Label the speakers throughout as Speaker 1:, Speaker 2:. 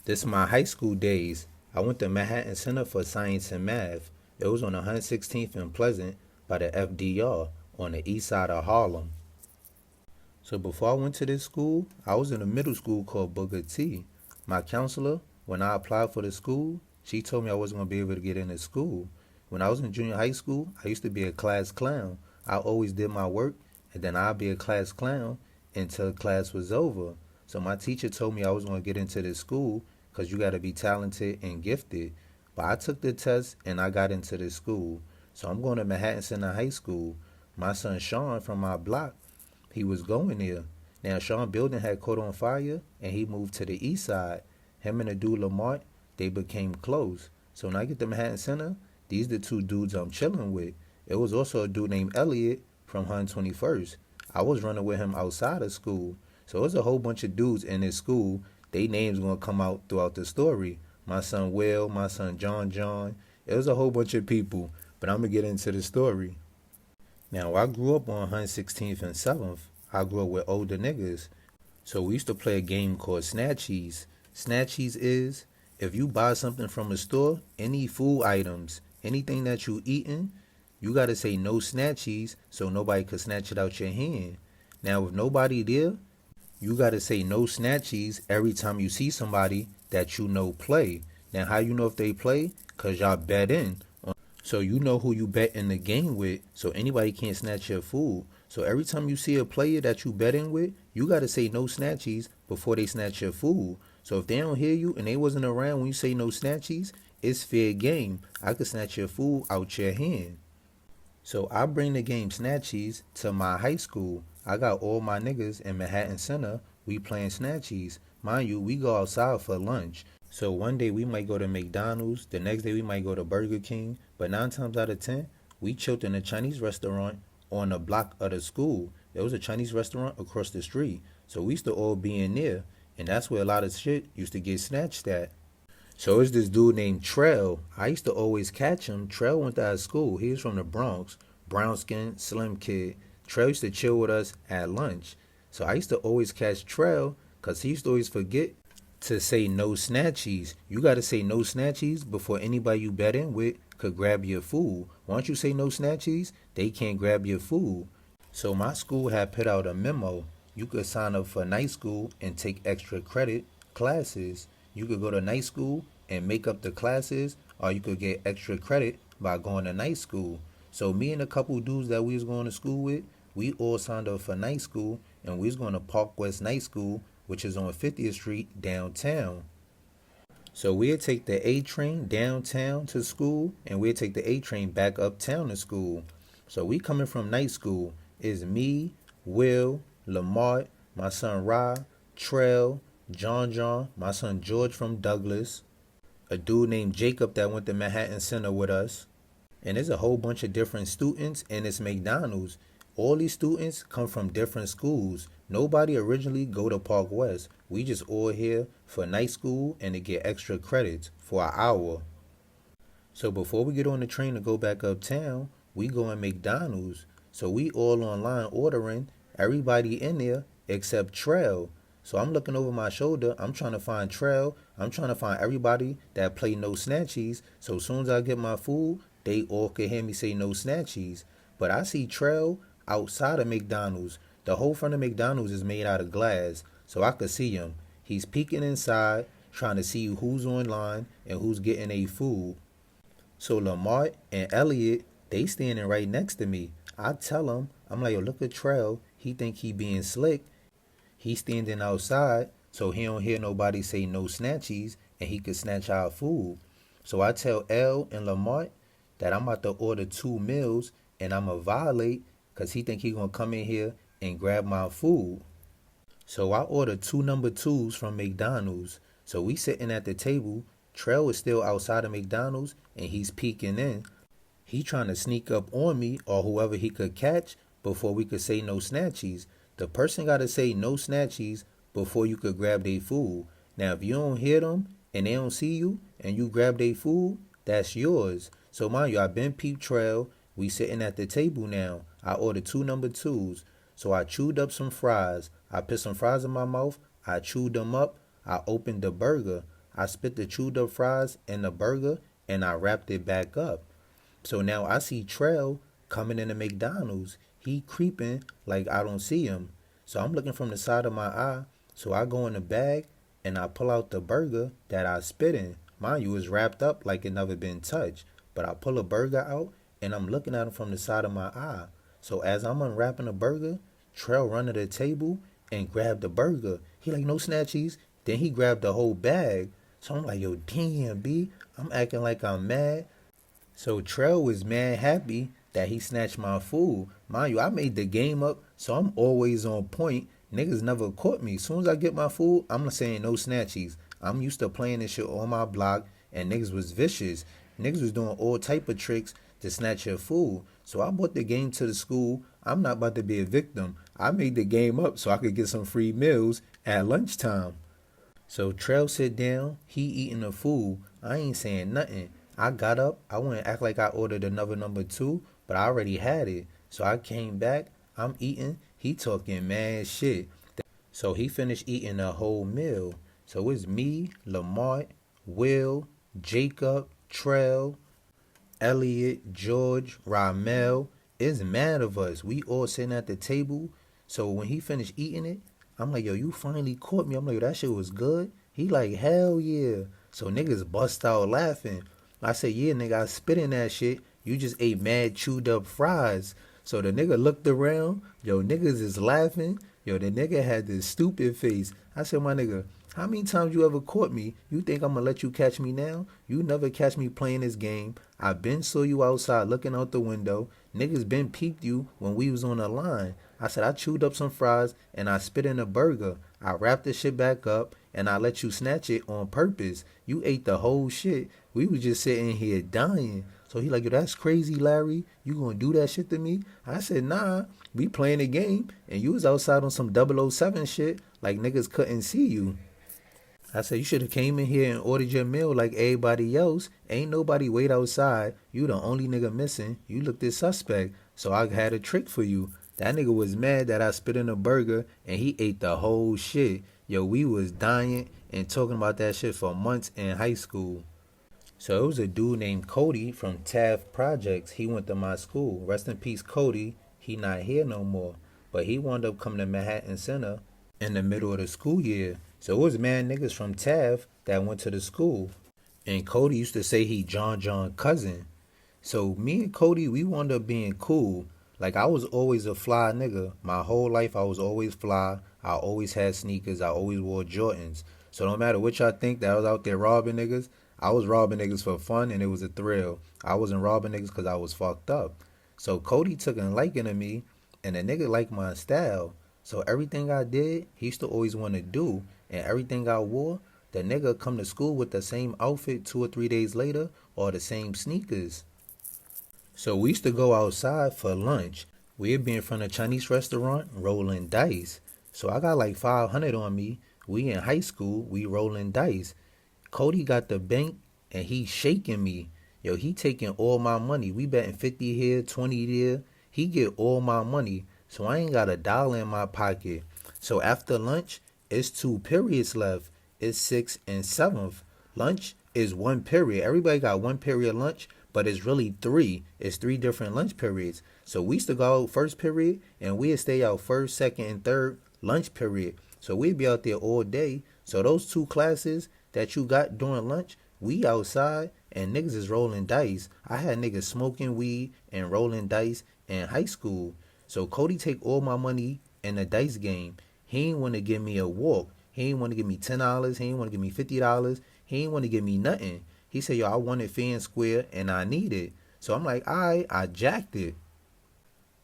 Speaker 1: This is my high school days. I went to Manhattan Center for Science and Math. It was on 116th and Pleasant by the FDR on the east side of Harlem. So before I went to this school, I was in a middle school called Booker T. My counselor, when I applied for the school, she told me I wasn't going to be able to get into school. When I was in junior high school, I used to be a class clown. I always did my work, and then I'd be a class clown until class was over. So my teacher told me I was going to get into this school because you got to be talented and gifted. But I took the test and I got into this school. So I'm going to Manhattan Center High School. My son Sean from my block, he was going there. Now Sean building had caught on fire and he moved to the east side. Him and the dude Lamont, they became close. So when I get to Manhattan Center, these the two dudes I'm chilling with. It was also a dude named Elliot from 121st. I was running with him outside of school. So it was a whole bunch of dudes in this school. They names gonna come out throughout the story. My son Will, my son John. It was a whole bunch of people. But I'm gonna get into the story. Now, I grew up on 116th and 7th. I grew up with older niggas. So we used to play a game called Snatchies. Snatchies is if you buy something from a store, any food items, anything that you eating, you gotta say no snatchies so nobody could snatch it out your hand. Now, if nobody there, you gotta say no snatchies every time you see somebody that you know play. Now, how you know if they play? Cause y'all bet in. So you know who you bet in the game with, so anybody can't snatch your food. So every time you see a player that you betting with, you gotta say no snatchies before they snatch your food. So if they don't hear you and they wasn't around when you say no snatchies, it's fair game. I could snatch your food out your hand. So I bring the game Snatchies to my high school. I got all my niggas in Manhattan Center. We playing Snatchies. Mind you, we go outside for lunch. So one day we might go to McDonald's. The next day we might go to Burger King. But 9 times out of 10, we chilled in a Chinese restaurant on the block of the school. There was a Chinese restaurant across the street. So we used to all be in there. And that's where a lot of shit used to get snatched at. So it's this dude named Trell. I used to always catch him. Trell went to our school. He was from the Bronx. Brown skin, slim kid. Trell used to chill with us at lunch. So I used to always catch Trell because he used to always forget to say no snatchies. You got to say no snatchies before anybody you bet in with could grab your food. Once you say no snatchies, they can't grab your food. So my school had put out a memo. You could sign up for night school and take extra credit classes. You could go to night school and make up the classes, or you could get extra credit by going to night school. So me and a couple dudes that we was going to school with, we all signed up for night school, and we was going to Park West Night School, which is on 50th Street downtown. So we'd take the A train downtown to school, and we'd take the A train back uptown to school. So we coming from night school is me, Will, Lamar, my son Ra, Trell, John, my son George from Douglas, a dude named Jacob that went to Manhattan Center with us, and there's a whole bunch of different students, and it's McDonald's. All these students come from different schools. Nobody originally go to Park West. We just all here for night school and to get extra credits for an hour. So before we get on the train to go back uptown, we go in McDonald's. So we all online ordering, everybody in there except Trell. So I'm looking over my shoulder. I'm trying to find Trell. I'm trying to find everybody that play no snatchies. So as soon as I get my food, they all can hear me say no snatchies. But I see Trell outside of McDonald's. The whole front of McDonald's is made out of glass, so I could see him. He's peeking inside, trying to see who's online and who's getting a food. So Lamar and Elliot, they standing right next to me. I tell him, I'm like, yo, look at Trell. He think he being slick. He standing outside, so he don't hear nobody say no snatchies, and he could snatch our food. So I tell L and Lamar that I'm about to order 2 meals, and I'ma violate, cause he think he gonna come in here and grab my food. So I ordered 2 number 2s from McDonald's. So we sitting at the table. Trell is still outside of McDonald's, and he's peeking in. He trying to sneak up on me or whoever he could catch before we could say no snatchies. The person got to say no snatchies before you could grab their food. Now, if you don't hear them and they don't see you and you grab their food, that's yours. So mind you, I been peep Trell. We sitting at the table now. I ordered 2 number 2s. So I chewed up some fries. I put some fries in my mouth. I chewed them up. I opened the burger. I spit the chewed up fries in the burger and I wrapped it back up. So now I see Trail coming into McDonald's. He creeping like I don't see him. So I'm looking from the side of my eye. So I go in the bag and I pull out the burger that I spit in. Mind you, it's wrapped up like it never been touched. But I pull a burger out and I'm looking at him from the side of my eye. So as I'm unwrapping the burger, Trail run to the table and grab the burger. He like, no snatchies. Then he grabbed the whole bag. So I'm like, yo, damn, B. I'm acting like I'm mad. So Trail was mad happy that he snatched my food. Mind you, I made the game up, so I'm always on point. Niggas never caught me. As soon as I get my food, I'm not saying no snatchies. I'm used to playing this shit on my block, and niggas was vicious. Niggas was doing all type of tricks to snatch your food. So I brought the game to the school. I'm not about to be a victim. I made the game up so I could get some free meals at lunchtime. So Trail sit down, he eating the food. I ain't saying nothing. I got up, I went and act like I ordered another number two, but I already had it. So I came back, I'm eating, he talking mad shit. So he finished eating the whole meal. So it's me, Lamont, Will, Jacob, Trail, Elliot, George, Ramel. It's mad of us. We all sitting at the table. So when he finished eating it, I'm like, yo, you finally caught me. I'm like, yo, that shit was good. He like, hell yeah. So niggas bust out laughing. I said, yeah, nigga, I spit in that shit. You just ate mad chewed up fries. So the nigga looked around. Yo, niggas is laughing. Yo, the nigga had this stupid face. I said, my nigga, how many times you ever caught me? You think I'm gonna let you catch me now? You never catch me playing this game. I been saw you outside looking out the window. Niggas been peeped you when we was on the line. I said I chewed up some fries and I spit in a burger. I wrapped the shit back up and I let you snatch it on purpose. You ate the whole shit. We was just sitting here dying. So he like, yo, that's crazy, Larry. You gonna do that shit to me? I said, nah, we playing a game and you was outside on some 007 shit like niggas couldn't see you. I said, you should have came in here and ordered your meal like everybody else. Ain't nobody wait outside. You the only nigga missing. You looked suspect. So I had a trick for you. That nigga was mad that I spit in a burger and he ate the whole shit. Yo, we was dying and talking about that shit for months in high school. So it was a dude named Cody from Taft Projects. He went to my school. Rest in peace, Cody. He not here no more. But he wound up coming to Manhattan Center in the middle of the school year. So it was mad niggas from Taft that went to the school. And Cody used to say he John cousin. So me and Cody, we wound up being cool. Like I was always a fly nigga. My whole life I was always fly. I always had sneakers. I always wore Jordans. So no matter what y'all think that I was out there robbing niggas, I was robbing niggas for fun and it was a thrill. I wasn't robbing niggas because I was fucked up. So Cody took a liking to me and the nigga liked my style. So everything I did, he used to always want to do. And everything I wore, the nigga come to school with the same outfit 2 or 3 days later or the same sneakers. So we used to go outside for lunch. We'd be in front of a Chinese restaurant rolling dice. So I got like 500 on me. We in high school, we rolling dice. Cody got the bank and he shaking me. Yo, he taking all my money. We betting 50 here, 20 there. He get all my money. So I ain't got $1 in my pocket. So after lunch, it's 2 periods left. It's 6th and 7th. Lunch is 1 period. Everybody got 1 period lunch, but it's really 3. It's 3 different lunch periods. So we used to go out first period, and we'd stay out first, second, and third lunch period. So we'd be out there all day. So those 2 classes that you got during lunch, we outside, and niggas is rolling dice. I had niggas smoking weed and rolling dice in high school. So Cody take all my money in the dice game. He ain't want to give me a walk. He ain't want to give me $10. He ain't want to give me $50. He ain't want to give me nothing. He said, yo, I want it fair and square and I need it. So I'm like, all right, I jacked it.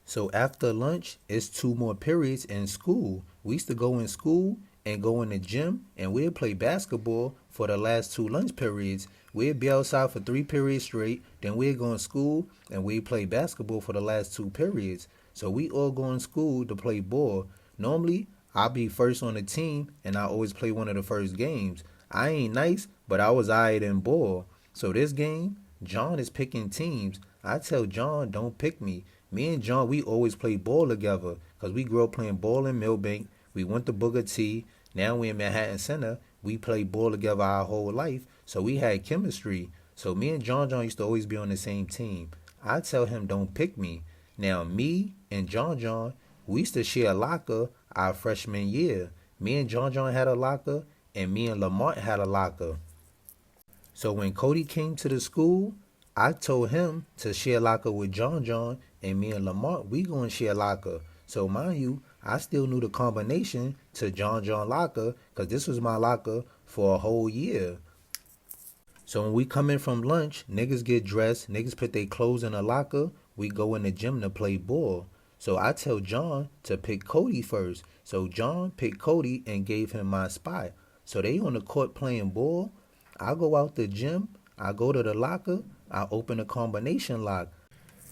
Speaker 1: So after lunch, it's 2 more periods in school. We used to go in school and go in the gym and we'd play basketball for the last 2 lunch periods. We'd be outside for 3 periods straight. Then we'd go in school and we'd play basketball for the last 2 periods. So we all go in school to play ball. Normally, I'll be first on the team, and I always play one of the first games. I ain't nice, but I was alright in ball. So this game, John is picking teams. I tell John, don't pick me. Me and John, we always play ball together, because we grew up playing ball in Millbank. We went to Booker T. Now we in Manhattan Center. We played ball together our whole life, so we had chemistry. So me and John John used to always be on the same team. I tell him don't pick me. Now me and John John, we used to share a locker our freshman year. Me and John John had a locker, and me and Lamont had a locker. So when Cody came to the school, I told him to share locker with John John, and me and Lamont, we gonna share locker. So mind you, I still knew the combination to John John locker, cause this was my locker for a whole year. So when we come in from lunch, niggas get dressed, niggas put their clothes in a locker, we go in the gym to play ball. So I tell John to pick Cody first. So John picked Cody and gave him my spot. So they on the court playing ball. I go out the gym, I go to the locker, I open the combination lock.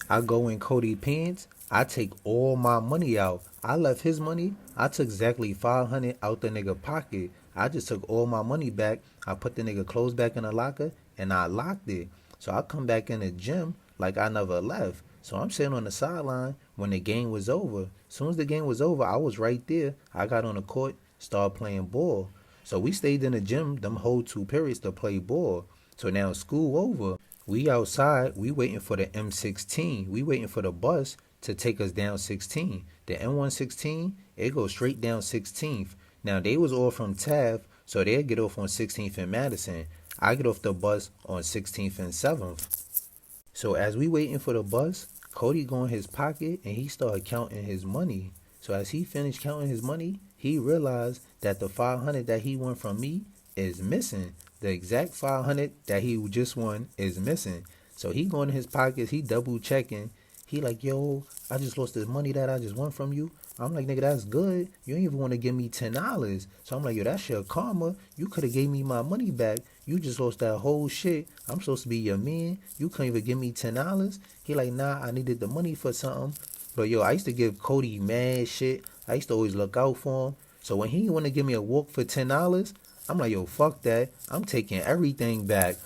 Speaker 1: I go in Cody pants, I take all my money out. I left his money, I took exactly 500 out the nigga pocket. I just took all my money back, I put the nigga clothes back in the locker, and I locked it. So I come back in the gym like I never left. So I'm sitting on the sideline when the game was over. As soon as the game was over, I was right there. I got on the court, started playing ball. So we stayed in the gym them whole 2 periods to play ball. So now school over. We outside, we waiting for the M16. We waiting for the bus to take us down 16. The M116, it goes straight down 16th. Now they was all from Taft, so they'll get off on 16th and Madison. I get off the bus on 16th and 7th. So as we waiting for the bus, Cody go in his pocket and he started counting his money. So as he finished counting his money, he realized that the 500 that he won from me is missing. The exact 500 that he just won is missing. So he going in his pockets, he double checking. He like, yo, I just lost this money that I just won from you. I'm like, nigga, that's good. You ain't even want to give me $10. So I'm like, yo, that's your karma. You could have gave me my money back. You just lost that whole shit. I'm supposed to be your man. You couldn't even give me $10. He like, nah, I needed the money for something. But yo, I used to give Cody mad shit. I used to always look out for him. So when he want to give me a walk for $10, I'm like, yo, fuck that. I'm taking everything back.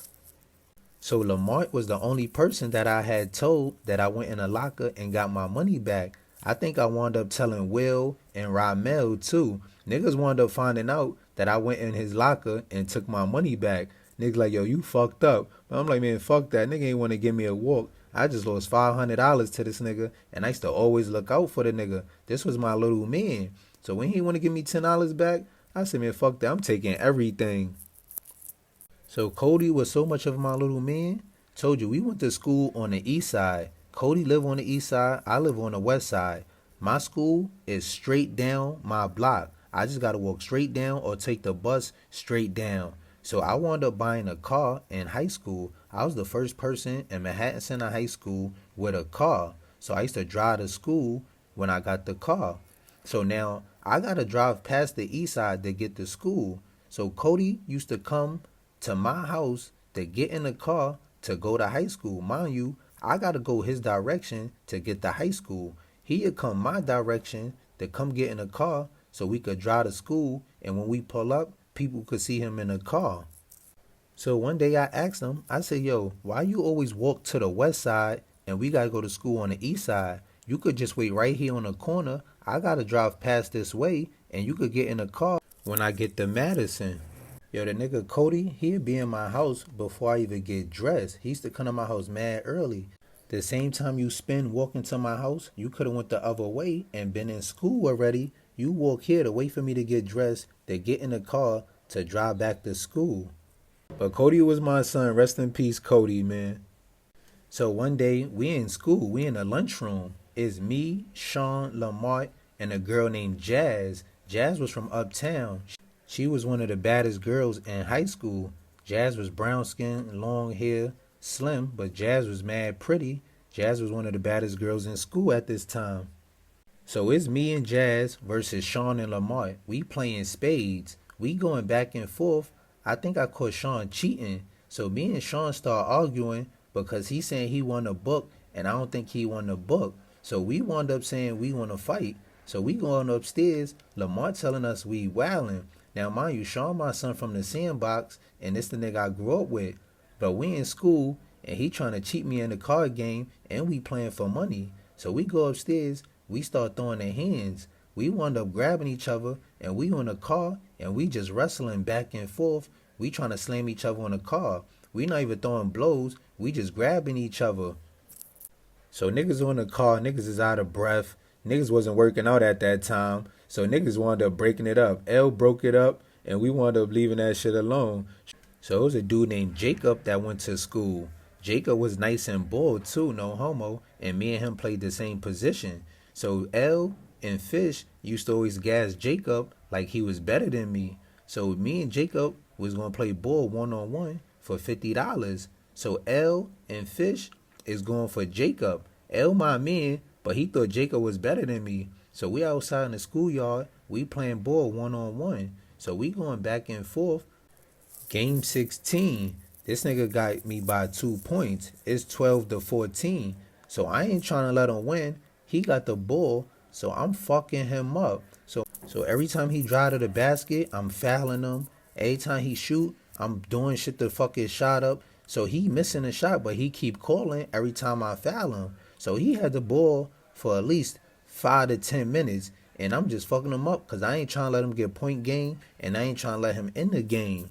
Speaker 1: So Lamont was the only person that I had told that I went in a locker and got my money back. I think I wound up telling Will and Ramel too. Niggas wound up finding out that I went in his locker and took my money back. Niggas like, yo, you fucked up. But I'm like, man, fuck that. Nigga ain't want to give me a walk. I just lost $500 to this nigga, and I used to always look out for the nigga. This was my little man. So when he want to give me $10 back, I said, man, fuck that. I'm taking everything. So Cody was so much of my little man. Told you, we went to school on the east side. Cody live on the east side. I live on the west side. My school is straight down my block. I just got to walk straight down or take the bus straight down. So I wound up buying a car in high school. I was the first person in Manhattan Center High School with a car. So I used to drive to school when I got the car. So now I got to drive past the east side to get to school. So Cody used to come to my house to get in the car to go to high school. Mind you, I got to go his direction to get to high school. He'd come my direction to come get in the car so we could drive to school. And when we pull up, people could see him in the car. So one day I asked him, I said, yo, why you always walk to the west side and we got to go to school on the east side? You could just wait right here on the corner. I got to drive past this way and you could get in the car when I get to Madison. Yo, the nigga Cody, he'd be in my house before I even get dressed. He used to come to my house mad early. The same time you spend walking to my house, you could have went the other way and been in school already. You walk here to wait for me to get dressed, to get in the car, to drive back to school. But Cody was my son. Rest in peace, Cody, man. So one day, we in school. We in the lunchroom. It's me, Sean, Lamont, and a girl named Jazz. Jazz was from uptown. She was one of the baddest girls in high school. Jazz was brown skin, long hair, slim, but Jazz was mad pretty. Jazz was one of the baddest girls in school at this time. So it's me and Jazz versus Sean and Lamont. We playing spades. We going back and forth. I think I caught Sean cheating. So me and Sean start arguing because he saying he won a book and I don't think he won the book. So we wound up saying we want to fight. So we going upstairs. Lamont telling us we wildin'. Now, mind you, Sean my son from the sandbox, and this the nigga I grew up with. But we in school, and he trying to cheat me in the card game, and we playing for money. So we go upstairs, we start throwing their hands. we wound up grabbing each other, and we in the car, and we just wrestling back and forth. We trying to slam each other in the car. We not even throwing blows. We just grabbing each other. So niggas on the car, niggas is out of breath. Niggas wasn't working out at that time. So niggas wound up breaking it up. L broke it up, and we wound up leaving that shit alone. So it was a dude named Jacob that went to school. Jacob was nice and bald too, no homo, and me and him played the same position. So L and Fish used to always gas Jacob like he was better than me. So me and Jacob was gonna play ball 1-on-1 for $50. So L and Fish is going for Jacob. L my man, but he thought Jacob was better than me. So we outside in the schoolyard, we playing ball 1-on-1. So we going back and forth. Game 16, this nigga got me by 2 points. It's 12-14. So I ain't trying to let him win. He got the ball, so I'm fucking him up. So every time he drive to the basket, I'm fouling him. Every time he shoot, I'm doing shit to fuck his shot up. So he missing a shot, but he keep calling every time I foul him. So he had the ball for at least 5 to 10 minutes, and I'm just fucking him up because I ain't trying to let him get point game, and I ain't trying to let him in the game.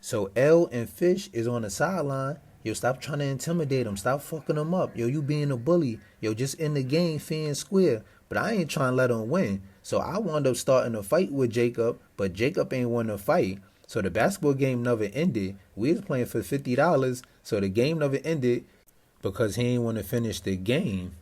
Speaker 1: So L and Fish is on the sideline. Yo, stop trying to intimidate him. Stop fucking him up. Yo, you being a bully. Yo, just in the game, fair and square. But I ain't trying to let him win. So I wound up starting a fight with Jacob, but Jacob ain't want to fight. So the basketball game never ended. We was playing for $50, so the game never ended because he ain't want to finish the game.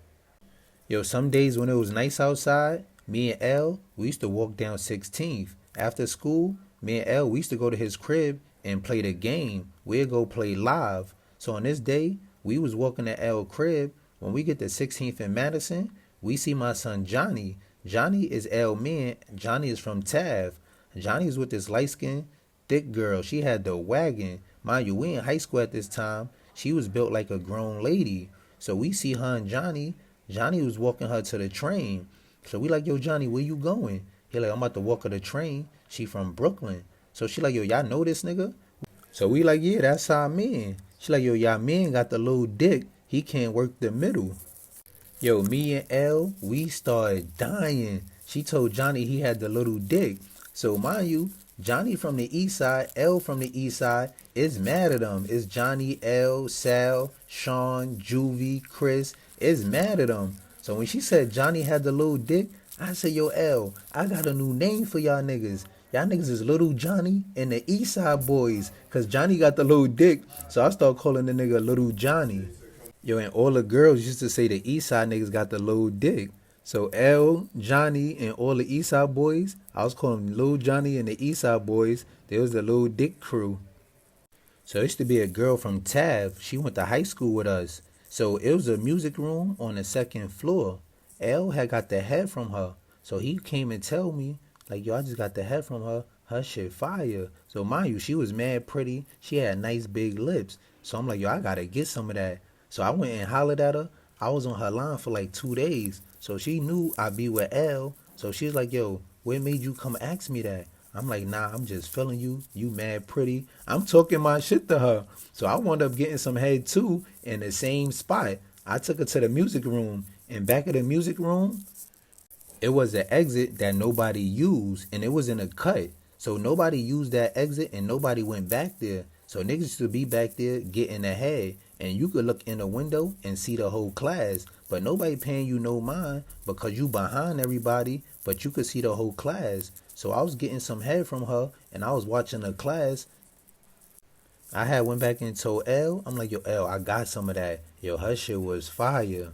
Speaker 1: Yo, some days when it was nice outside, me and L, we used to walk down 16th. After school, me and L, we used to go to his crib and play the game. We'd go play live. So on this day, we was walking to L crib. When we get to 16th and Madison, we see my son Johnny. Johnny is L man. Johnny is from Tav. Johnny is with this light-skinned, thick girl. She had the wagon. Mind you, we in high school at this time. She was built like a grown lady. So we see her and Johnny. Johnny was walking her to the train. So we like, yo, Johnny, where you going? He like, I'm about to walk her to the train. She from Brooklyn. So she like, yo, y'all know this nigga? So we like, yeah, that's our man. She like, yo, y'all man got the little dick. He can't work the middle. Yo, me and L, we started dying. She told Johnny he had the little dick. So mind you, Johnny from the east side, L from the east side, is mad at him. It's Johnny, L, Sal, Sean, Juvie, Chris. Is mad at him. So when she said Johnny had the little dick, I said, yo, L, I got a new name for y'all niggas. Y'all niggas is Little Johnny and the East Side Boys. Because Johnny got the little dick. So I started calling the nigga Little Johnny. Yo, and all the girls used to say the East Side niggas got the little dick. So L, Johnny, and all the East Side Boys, I was calling them Little Johnny and the East Side Boys. They was the Little Dick crew. So it used to be a girl from Tav. She went to high school with us. So it was a music room on the second floor. L had got the head from her. So he came and tell me, like, yo, I just got the head from her. Her shit fire. So mind you, she was mad pretty. She had nice big lips. So I'm like, yo, I gotta get some of that. So I went and hollered at her. I was on her line for like 2 days. So she knew I'd be with L. So she was like, yo, what made you come ask me that? I'm like, nah, I'm just feeling you. You mad pretty. I'm talking my shit to her. So I wound up getting some head too in the same spot. I took her to the music room. And back of the music room, it was an exit that nobody used, and it was in a cut. So nobody used that exit, and nobody went back there. So niggas used to be back there getting ahead, and you could look in the window and see the whole class, but nobody paying you no mind because you behind everybody, but you could see the whole class. So I was getting some head from her, and I was watching the class. I had went back and told L, I'm like, yo, L, I got some of that. Yo, her shit was fire.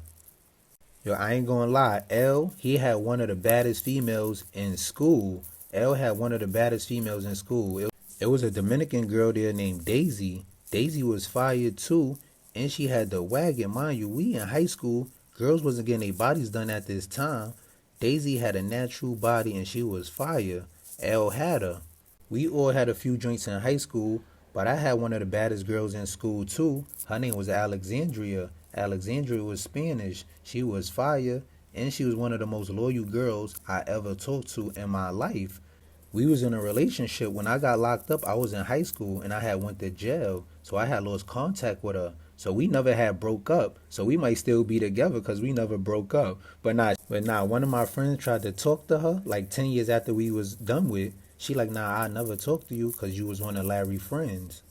Speaker 1: Yo, I ain't gonna lie. L, he had one of the baddest females in school. L had one of the baddest females in school. It was a Dominican girl there named Daisy. Daisy was fire too, and she had the wagon. Mind you, we in high school. Girls wasn't getting their bodies done at this time. Daisy had a natural body, and she was fire. L had her. We all had a few joints in high school, but I had one of the baddest girls in school too. Her name was Alexandria. Alexandria was Spanish. She was fire, and she was one of the most loyal girls I ever talked to in my life. We was in a relationship. When I got locked up, I was in high school, and I had went to jail, so I had lost contact with her. So we never had broke up. So we might still be together because we never broke up. But nah, one of my friends tried to talk to her like 10 years after we was done with. She like, nah, I never talked to you because you was one of Larry's friends.